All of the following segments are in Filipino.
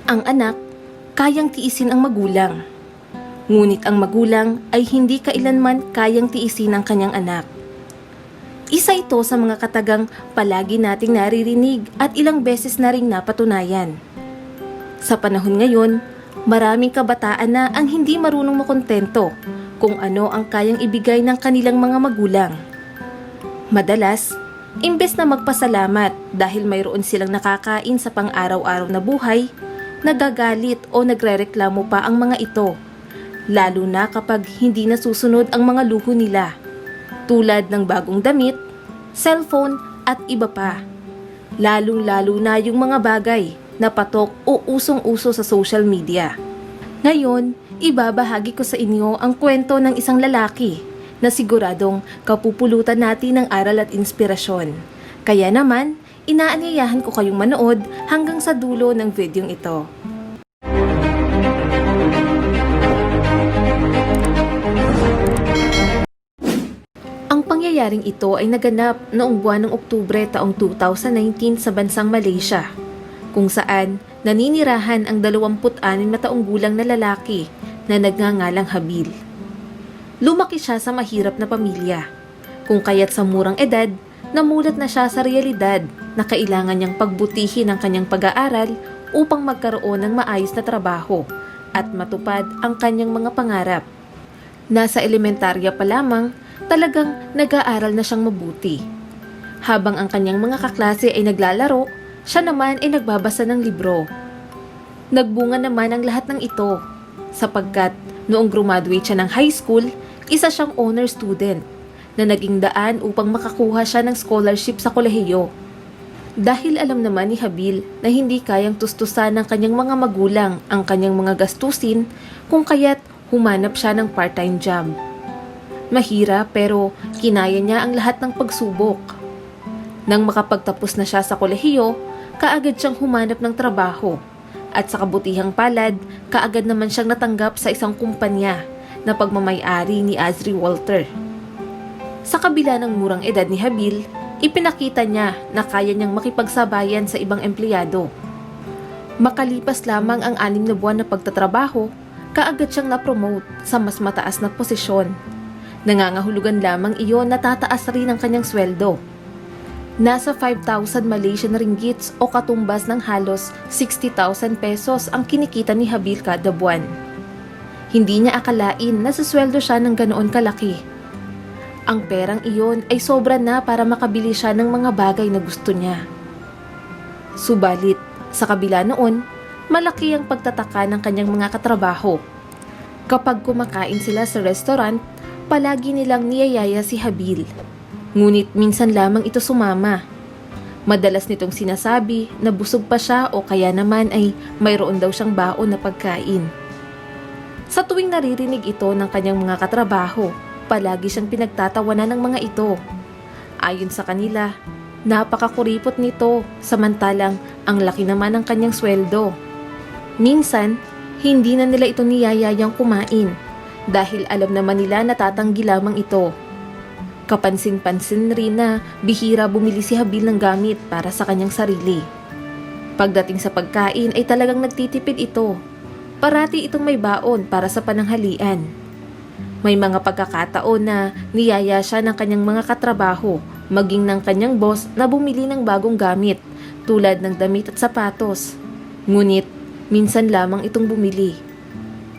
Ang anak, kayang tiisin ang magulang. Ngunit ang magulang ay hindi kailanman kayang tiisin ang kanyang anak. Isa ito sa mga katagang palagi nating naririnig at ilang beses na ring napatunayan. Sa panahon ngayon, maraming kabataan na ang hindi marunong makontento kung ano ang kayang ibigay ng kanilang mga magulang. Madalas, imbes na magpasalamat dahil mayroon silang nakakain sa pang-araw-araw na buhay, nagagalit o nagrereklamo pa ang mga ito, lalo na kapag hindi nasusunod ang mga luho nila, tulad ng bagong damit, cellphone at iba pa. Lalong-lalo na yung mga bagay na patok o usong-uso sa social media. Ngayon, ibabahagi ko sa inyo ang kwento ng isang lalaki na siguradong kapupulutan natin ng aral at inspirasyon. Kaya naman, inaanyayahan ko kayong manood hanggang sa dulo ng videong ito. Ang pangyayaring ito ay naganap noong buwan ng Oktubre taong 2019 sa bansang Malaysia, kung saan naninirahan ang 26 na taong gulang na lalaki na nagngangalang Habil. Lumaki siya sa mahirap na pamilya, kung kaya't sa murang edad, namulat na siya sa realidad na kailangan niyang pagbutihin ang kanyang pag-aaral upang magkaroon ng maayos na trabaho at matupad ang kanyang mga pangarap. Nasa elementarya pa lamang, talagang nag-aaral na siyang mabuti. Habang ang kanyang mga kaklase ay naglalaro, siya naman ay nagbabasa ng libro. Nagbunga naman ang lahat ng ito, sapagkat noong graduate siya ng high school, isa siyang honor student na naging daan upang makakuha siya ng scholarship sa kolehiyo. Dahil alam naman ni Habil na hindi kayang tustusan ng kanyang mga magulang ang kanyang mga gastusin, kung kaya't humanap siya ng part-time job. Mahirap pero kinaya niya ang lahat ng pagsubok. Nang makapagtapos na siya sa kolehiyo, kaagad siyang humanap ng trabaho. At sa kabutihang palad, kaagad naman siyang natanggap sa isang kumpanya na pagmamay-ari ni Azri Walter. Sa kabila ng murang edad ni Habil, ipinakita niya na kaya niyang makipagsabayan sa ibang empleyado. Makalipas lamang ang 6 na buwan na pagtatrabaho, kaagad siyang na-promote sa mas mataas na posisyon. Nangangahulugan lamang iyon na tataas rin ang kanyang sweldo. Nasa 5,000 Malaysian ringgits o katumbas ng halos 60,000 pesos ang kinikita ni Habil kada buwan. Hindi niya akalain na sasweldo siya ng ganoon kalaki. Ang perang iyon ay sobra na para makabili siya ng mga bagay na gusto niya. Subalit, sa kabila noon, malaki ang pagtataka ng kanyang mga katrabaho. Kapag kumakain sila sa restaurant, palagi nilang niyayaya si Habil. Ngunit minsan lamang ito sumama. Madalas nitong sinasabi na busog pa siya o kaya naman ay mayroon daw siyang baon na pagkain. Sa tuwing naririnig ito ng kanyang mga katrabaho, palagi siyang pinagtatawanan ng mga ito. Ayon sa kanila, napakakuripot nito samantalang ang laki naman ng kanyang sweldo. Minsan, hindi na nila ito niyayayang kumain dahil alam naman nila na tatanggi lamang ito. Kapansin-pansin rin na bihira bumili si Habil ng gamit para sa kanyang sarili. Pagdating sa pagkain ay talagang nagtitipid ito. Parati itong may baon para sa pananghalian. May mga pagkakataon na niyaya siya ng kanyang mga katrabaho, maging ng kanyang boss na bumili ng bagong gamit tulad ng damit at sapatos. Ngunit, minsan lamang itong bumili.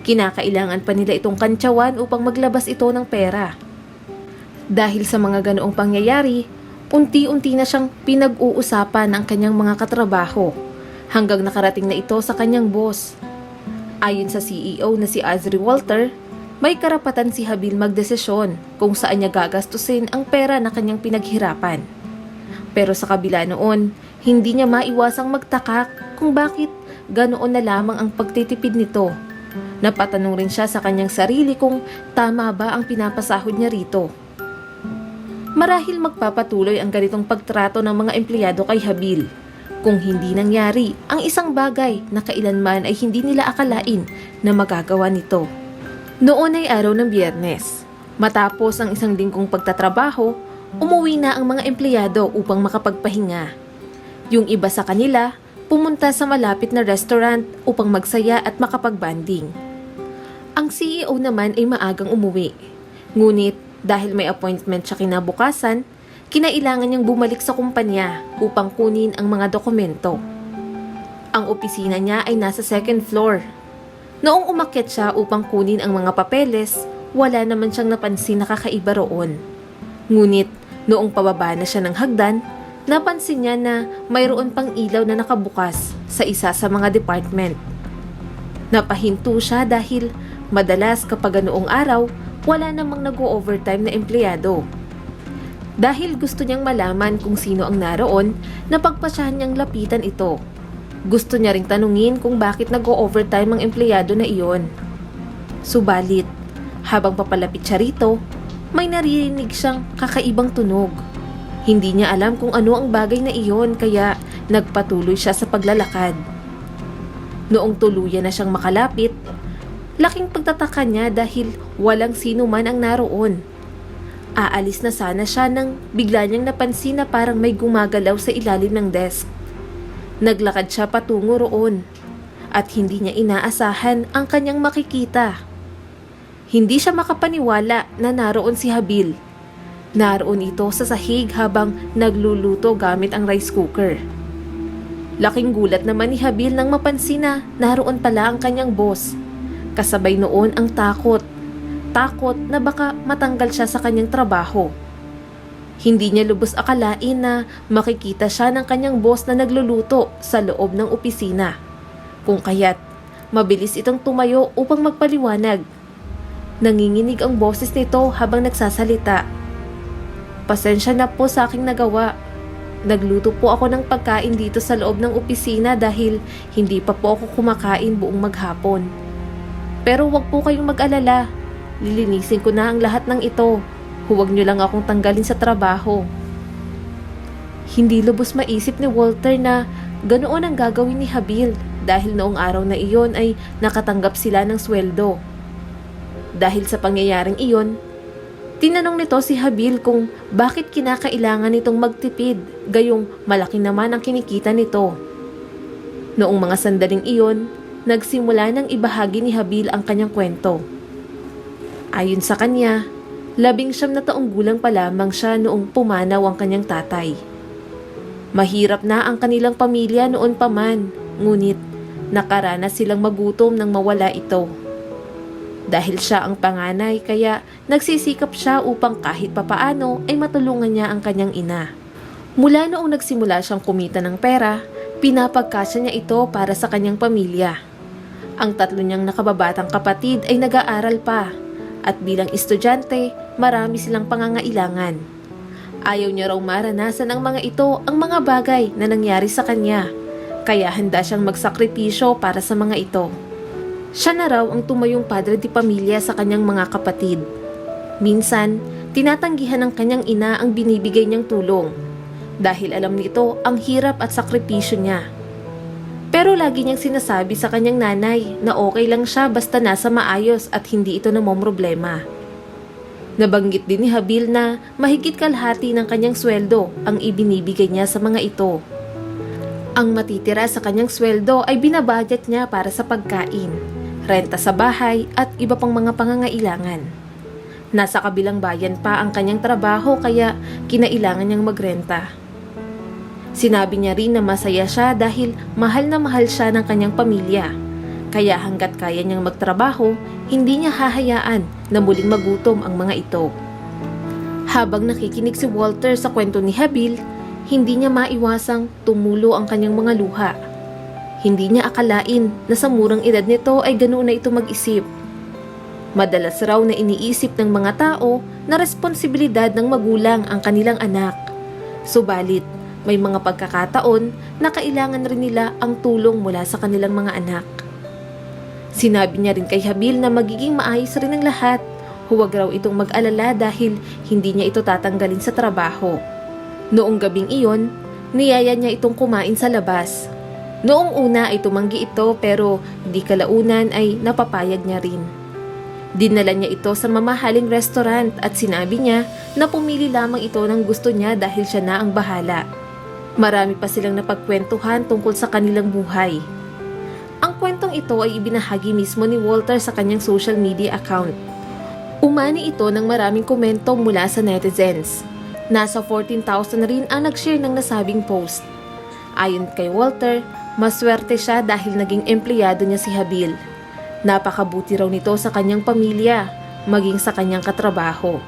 Kinakailangan pa nila itong kantsawan upang maglabas ito ng pera. Dahil sa mga ganoong pangyayari, unti-unti na siyang pinag-uusapan ng kanyang mga katrabaho hanggang nakarating na ito sa kanyang boss. Ayon sa CEO na si Azri Walter, may karapatan si Habil magdesisyon kung saan niya gagastusin ang pera na kanyang pinaghirapan. Pero sa kabila noon, hindi niya maiwasang magtaka kung bakit ganoon na lamang ang pagtitipid nito. Napatanong rin siya sa kanyang sarili kung tama ba ang pinapasahod niya rito. Marahil magpapatuloy ang ganitong pagtrato ng mga empleyado kay Habil kung hindi nangyari ang isang bagay na kailanman ay hindi nila akalain na magagawa nito. Noon ay araw ng Biyernes. Matapos ang isang linggong pagtatrabaho, umuwi na ang mga empleyado upang makapagpahinga. Yung iba sa kanila, pumunta sa malapit na restaurant upang magsaya at makapag-banding. Ang CEO naman ay maagang umuwi. Ngunit dahil may appointment siya kinabukasan, kinailangan niyang bumalik sa kumpanya upang kunin ang mga dokumento. Ang opisina niya ay nasa second floor. Noong umakyat siya upang kunin ang mga papeles, wala naman siyang napansin na kakaiba roon. Ngunit noong pababa na siya ng hagdan, napansin niya na mayroon pang ilaw na nakabukas sa isa sa mga department. Napahinto siya dahil madalas kapag ganoong araw, wala namang nag-o-overtime na empleyado. Dahil gusto niyang malaman kung sino ang naroon, napagpasyahan niyang lapitan ito. Gusto niya ring tanungin kung bakit nag-o-overtime ang empleyado na iyon. Subalit, habang papalapit siya rito, may naririnig siyang kakaibang tunog. Hindi niya alam kung ano ang bagay na iyon kaya nagpatuloy siya sa paglalakad. Noong tuluyan na siyang makalapit, laking pagtataka niya dahil walang sino man ang naroon. Aalis na sana siya nang bigla niyang napansin na parang may gumagalaw sa ilalim ng desk. Naglakad siya patungo roon at hindi niya inaasahan ang kanyang makikita. Hindi siya makapaniwala na naroon si Habil. Naroon ito sa sahig habang nagluluto gamit ang rice cooker. Laking gulat naman ni Habil nang mapansin na naroon pala ang kanyang boss. Kasabay noon ang takot na baka matanggal siya sa kanyang trabaho. Hindi niya lubos akalain na makikita siya ng kanyang boss na nagluluto sa loob ng opisina. Kung kaya't, mabilis itong tumayo upang magpaliwanag. Nanginginig ang boses nito habang nagsasalita. "Pasensya na po sa aking nagawa. Nagluto po ako ng pagkain dito sa loob ng opisina dahil hindi pa po ako kumakain buong maghapon. Pero wag po kayong mag-alala. Lilinisin ko na ang lahat ng ito. Huwag niyo lang akong tanggalin sa trabaho." Hindi lubos maisip ni Walter na ganoon ang gagawin ni Habil dahil noong araw na iyon ay nakatanggap sila ng sweldo. Dahil sa pangyayaring iyon, tinanong nito si Habil kung bakit kinakailangan nitong magtipid gayong malaki naman ang kinikita nito. Noong mga sandaling iyon, nagsimula ng ibahagi ni Habil ang kanyang kwento. Ayon sa kanya, 19 na taong gulang pa lamang siya noong pumanaw ang kanyang tatay. Mahirap na ang kanilang pamilya noon pa man, ngunit nakaranas silang magutom nang mawala ito. Dahil siya ang panganay kaya nagsisikap siya upang kahit papaano ay matulungan niya ang kanyang ina. Mula noong nagsimula siyang kumita ng pera, pinapagkasya niya ito para sa kanyang pamilya. Ang 3 niyang nakababatang kapatid ay nag-aaral pa. At bilang estudyante, marami silang pangangailangan. Ayaw niya raw maranasan ng mga ito ang mga bagay na nangyari sa kanya, kaya handa siyang magsakripisyo para sa mga ito. Siya na raw ang tumayong padre di pamilya sa kanyang mga kapatid. Minsan, tinatanggihan ng kanyang ina ang binibigay niyang tulong, dahil alam nito ang hirap at sakripisyo niya. Pero lagi niyang sinasabi sa kanyang nanay na okay lang siya basta nasa maayos at hindi ito namomroblema. Nabanggit din ni Habil na mahigit kalahati ng kanyang sweldo ang ibinibigay niya sa mga ito. Ang matitira sa kanyang sweldo ay binabudget niya para sa pagkain, renta sa bahay at iba pang mga pangangailangan. Nasa kabilang bayan pa ang kanyang trabaho kaya kinailangan niyang magrenta. Sinabi niya rin na masaya siya dahil mahal na mahal siya ng kanyang pamilya. Kaya hanggat kaya niyang magtrabaho, hindi niya hahayaan na muling magutom ang mga ito. Habang nakikinig si Walter sa kwento ni Habil, hindi niya maiwasang tumulo ang kanyang mga luha. Hindi niya akalain na sa murang edad nito ay ganoon na ito mag-isip. Madalas raw na iniisip ng mga tao na responsibilidad ng magulang ang kanilang anak. Subalit, may mga pagkakataon na kailangan rin nila ang tulong mula sa kanilang mga anak. Sinabi niya rin kay Habil na magiging maayos rin ang lahat. Huwag raw itong mag-alala dahil hindi niya ito tatanggalin sa trabaho. Noong gabing iyon, niyaya niya itong kumain sa labas. Noong una ay tumanggi ito pero di kalaunan ay napapayag niya rin. Dinala niya ito sa mamahaling restaurant at sinabi niya na pumili lamang ito ng gusto niya dahil siya na ang bahala. Marami pa silang napagkwentuhan tungkol sa kanilang buhay. Ang kwentong ito ay ibinahagi mismo ni Walter sa kanyang social media account. Umani ito ng maraming komento mula sa netizens. Nasa 14,000 rin ang nag-share ng nasabing post. Ayon kay Walter, maswerte siya dahil naging empleyado niya si Habil. Napakabuti raw nito sa kanyang pamilya, maging sa kanyang katrabaho.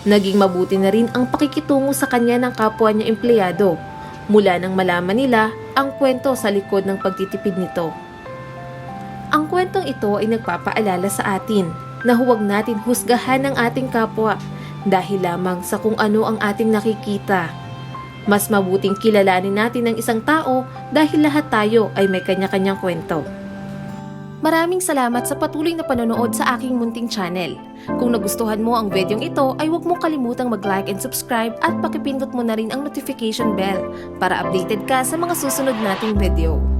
Naging mabuti na rin ang pakikitungo sa kanya ng kapwa niya empleyado mula nang malaman nila ang kwento sa likod ng pagtitipid nito. Ang kwentong ito ay nagpapaalala sa atin na huwag natin husgahan ang ating kapwa dahil lamang sa kung ano ang ating nakikita. Mas mabuting kilalanin natin ang isang tao dahil lahat tayo ay may kanya-kanyang kwento. Maraming salamat sa patuloy na panonood sa aking munting channel. Kung nagustuhan mo ang videong ito ay huwag mong kalimutang mag-like and subscribe at pakipindot mo na rin ang notification bell para updated ka sa mga susunod nating video.